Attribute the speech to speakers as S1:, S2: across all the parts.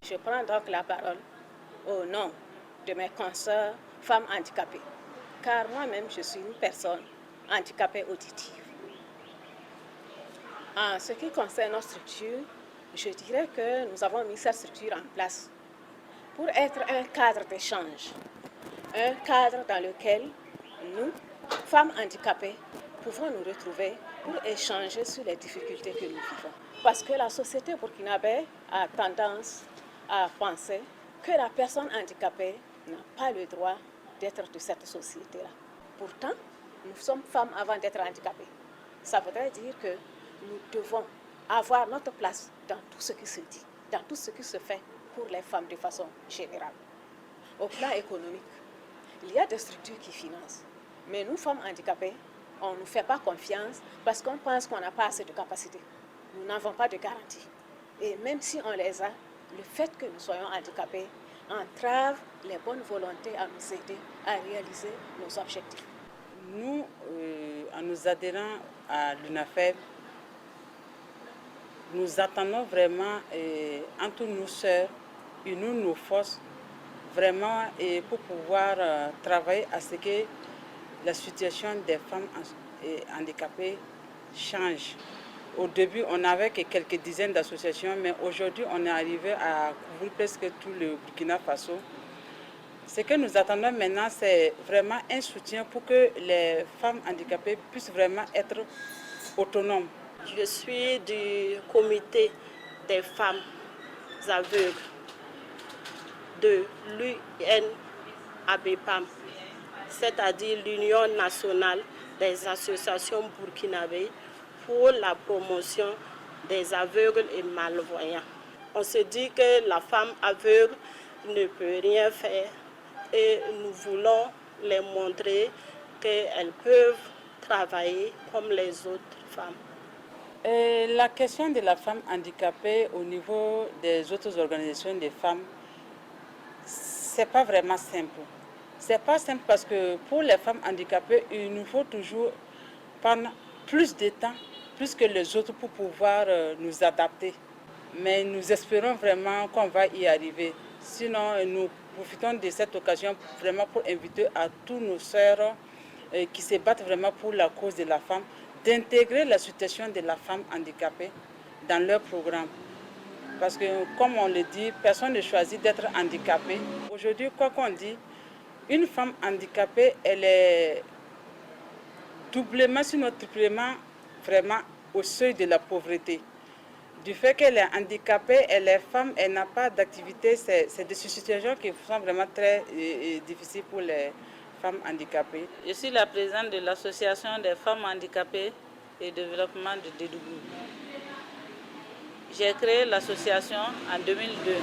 S1: Je prends donc la parole au nom de mes consoeurs femmes handicapées, car moi-même je suis une personne handicapée auditive. En ce qui concerne notre structure, je dirais que nous avons mis cette structure en place pour être un cadre d'échange, un cadre dans lequel nous, femmes handicapées, pouvons nous retrouver pour échanger sur les difficultés que nous vivons. Parce que la société burkinabé a tendance à penser que la personne handicapée n'a pas le droit d'être de cette société-là. Pourtant, nous sommes femmes avant d'être handicapées. Ça voudrait dire que nous devons avoir notre place dans tout ce qui se dit, dans tout ce qui se fait pour les femmes de façon générale. Au plan économique, il y a des structures qui financent. Mais nous, femmes handicapées, on ne nous fait pas confiance parce qu'on pense qu'on n'a pas assez de capacité. Nous n'avons pas de garantie. Et même si on les a, le fait que nous soyons handicapés entrave les bonnes volontés à nous aider à réaliser nos objectifs.
S2: Nous, en nous adhérant à l'UNAFEB, nous attendons vraiment, entre nous sœurs, unir nos forces, vraiment pour pouvoir travailler à ce que la situation des femmes handicapées change. Au début, on n'avait que quelques dizaines d'associations, mais aujourd'hui, on est arrivé à couvrir presque tout le Burkina Faso. Ce que nous attendons maintenant, c'est vraiment un soutien pour que les femmes handicapées puissent vraiment être autonomes.
S3: Je suis du comité des femmes aveugles de l'UNABEPAM, c'est-à-dire l'Union nationale des associations burkinabées pour la promotion des aveugles et malvoyants. On se dit que la femme aveugle ne peut rien faire et nous voulons les montrer qu'elles peuvent travailler comme les autres femmes.
S2: La question de la femme handicapée au niveau des autres organisations des femmes, c'est pas vraiment simple. C'est pas simple parce que pour les femmes handicapées, il nous faut toujours prendre plus de temps, plus que les autres pour pouvoir nous adapter. Mais nous espérons vraiment qu'on va y arriver. Sinon, nous profitons de cette occasion vraiment pour inviter à tous nos sœurs qui se battent vraiment pour la cause de la femme, d'intégrer la situation de la femme handicapée dans leur programme. Parce que, comme on le dit, personne ne choisit d'être handicapé. Aujourd'hui, quoi qu'on dit, une femme handicapée, elle est doublement, sinon triplement, vraiment au seuil de la pauvreté. Du fait qu'elle est handicapée, elle est femme, elle n'a pas d'activité, c'est des situations qui sont vraiment très difficiles pour les femmes handicapées.
S4: Je suis la présidente de l'association des femmes handicapées et développement de Dédougou. J'ai créé l'association en 2002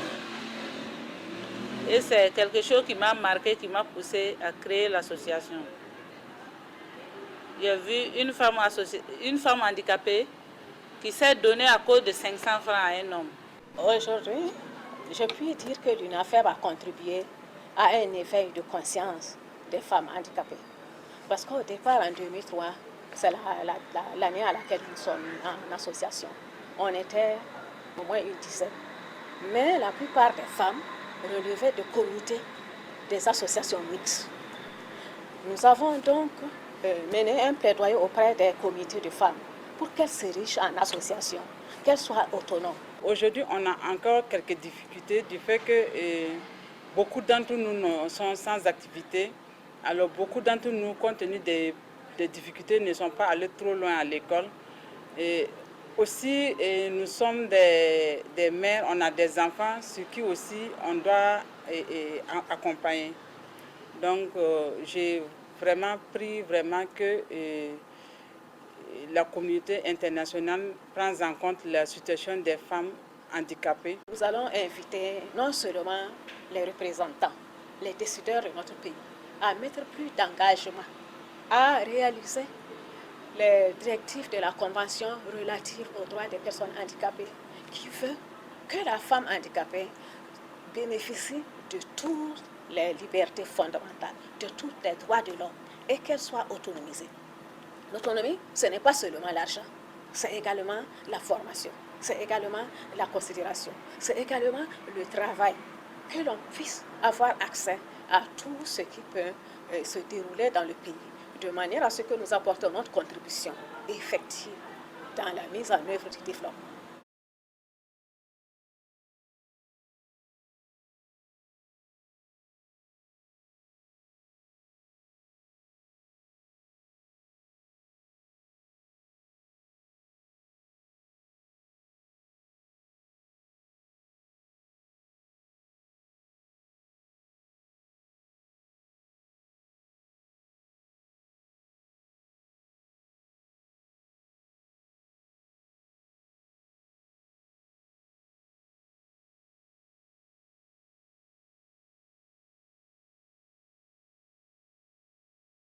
S4: et c'est quelque chose qui m'a marqué, qui m'a poussé à créer l'association. J'ai vu une femme handicapée qui s'est donnée à cause de 500 francs à un homme.
S1: Aujourd'hui, je puis dire que l'UNAFEB a contribué à un éveil de conscience des femmes handicapées. Parce qu'au départ, en 2003, c'est l'année à laquelle nous sommes en association. On était au moins une dizaine. Mais la plupart des femmes relevaient de comités des associations mixtes. Nous avons donc mené un plaidoyer auprès des comités de femmes pour qu'elles se richent en associations, qu'elles soient autonomes.
S2: Aujourd'hui, on a encore quelques difficultés du fait que beaucoup d'entre nous sont sans activité. Alors beaucoup d'entre nous, compte tenu des difficultés, ne sont pas allés trop loin à l'école. Et aussi, nous sommes des mères, on a des enfants, ce qui aussi on doit accompagner. Donc j'ai vraiment pris que la communauté internationale prend en compte la situation des femmes handicapées.
S1: Nous allons inviter non seulement les représentants, les décideurs de notre pays, à mettre plus d'engagement, à réaliser les directives de la Convention relative aux droits des personnes handicapées, qui veut que la femme handicapée bénéficie de toutes les libertés fondamentales, de tous les droits de l'homme et qu'elle soit autonomisée. L'autonomie, ce n'est pas seulement l'argent. c'est également la formation, c'est également la considération, c'est également le travail, que l'on puisse avoir accès à tout ce qui peut se dérouler dans le pays, de manière à ce que nous apportons notre contribution effective dans la mise en œuvre du développement.